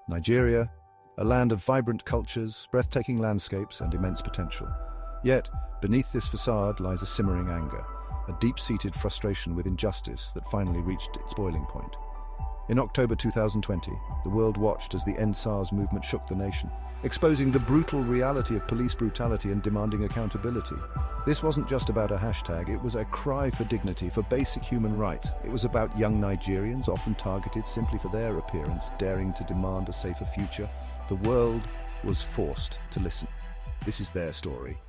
Nigeria, a land of vibrant cultures, breathtaking landscapes, and immense potential. Yet, beneath this facade lies a simmering anger, a deep-seated frustration with injustice that finally reached its boiling point. In October 2020, the world watched as the End SARS movement shook the nation, exposing the brutal reality of police brutality and demanding accountability. This wasn't just about a hashtag, it was a cry for dignity, for basic human rights. It was about young Nigerians, often targeted simply for their appearance, daring to demand a safer future. The world was forced to listen. This is their story.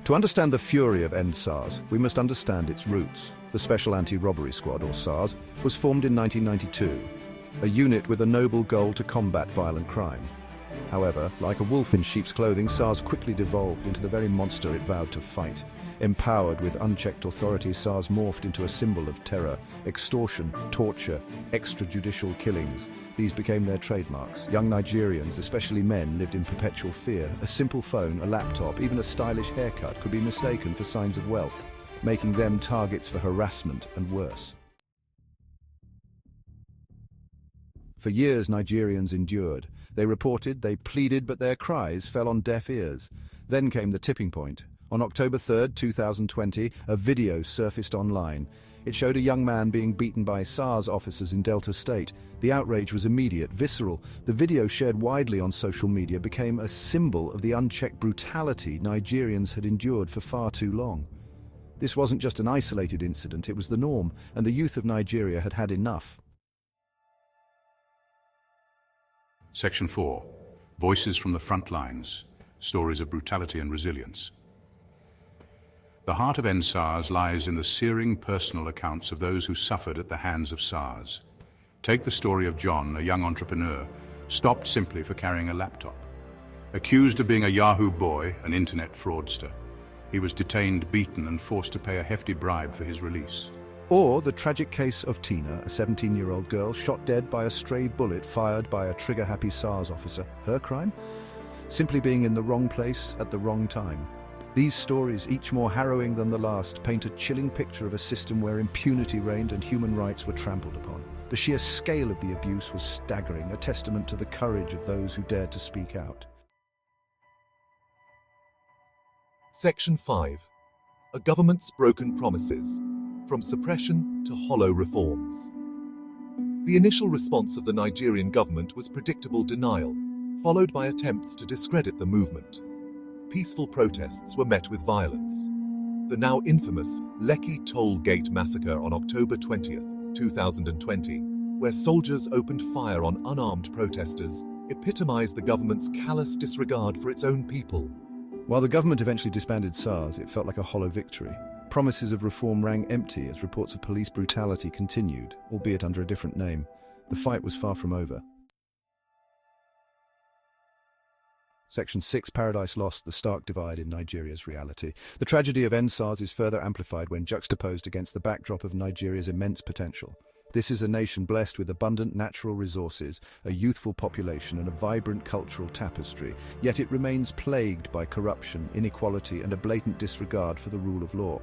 To understand the fury of End SARS, we must understand its roots. The Special Anti-Robbery Squad, or SARS, was formed in 1992, a unit with a noble goal to combat violent crime. However, like a wolf in sheep's clothing, SARS quickly devolved into the very monster it vowed to fight. Empowered with unchecked authority, SARS morphed into a symbol of terror, extortion, torture, extrajudicial killings. These became their trademarks. Young Nigerians, especially men, lived in perpetual fear. A simple phone, a laptop, even a stylish haircut could be mistaken for signs of wealth, making them targets for harassment and worse. For years, Nigerians endured. They reported, they pleaded, but their cries fell on deaf ears. Then came the tipping point. On October 3rd, 2020, a video surfaced online. It showed a young man being beaten by SARS officers in Delta State. The outrage was immediate, visceral. The video, shared widely on social media, became a symbol of the unchecked brutality Nigerians had endured for far too long. This wasn't just an isolated incident, it was the norm, and the youth of Nigeria had had enough. Section 4. Voices from the Front Lines. Stories of Brutality and Resilience. The heart of End SARS lies in the searing personal accounts of those who suffered at the hands of SARS. Take the story of John, a young entrepreneur, stopped simply for carrying a laptop. Accused of being a Yahoo boy, an internet fraudster, he was detained, beaten, and forced to pay a hefty bribe for his release. Or the tragic case of Tina, a 17-year-old girl shot dead by a stray bullet fired by a trigger-happy SARS officer. Her crime? Simply being in the wrong place at the wrong time. These stories, each more harrowing than the last, paint a chilling picture of a system where impunity reigned and human rights were trampled upon. The sheer scale of the abuse was staggering, a testament to the courage of those who dared to speak out. Section 5. A government's broken promises, from suppression to hollow reforms. The initial response of the Nigerian government was predictable denial, followed by attempts to discredit the movement. Peaceful protests were met with violence. The now infamous Lekki Toll Gate massacre on October 20th, 2020, where soldiers opened fire on unarmed protesters, epitomized the government's callous disregard for its own people. While the government eventually disbanded SARS, it felt like a hollow victory. Promises of reform rang empty as reports of police brutality continued, albeit under a different name. The fight was far from over. Section 6, Paradise Lost, the stark divide in Nigeria's reality. The tragedy of End SARS is further amplified when juxtaposed against the backdrop of Nigeria's immense potential. This is a nation blessed with abundant natural resources, a youthful population, and a vibrant cultural tapestry, yet it remains plagued by corruption, inequality, and a blatant disregard for the rule of law.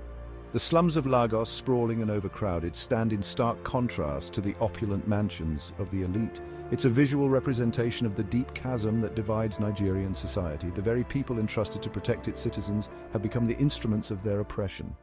The slums of Lagos, sprawling and overcrowded, stand in stark contrast to the opulent mansions of the elite. It's a visual representation of the deep chasm that divides Nigerian society. The very people entrusted to protect its citizens have become the instruments of their oppression.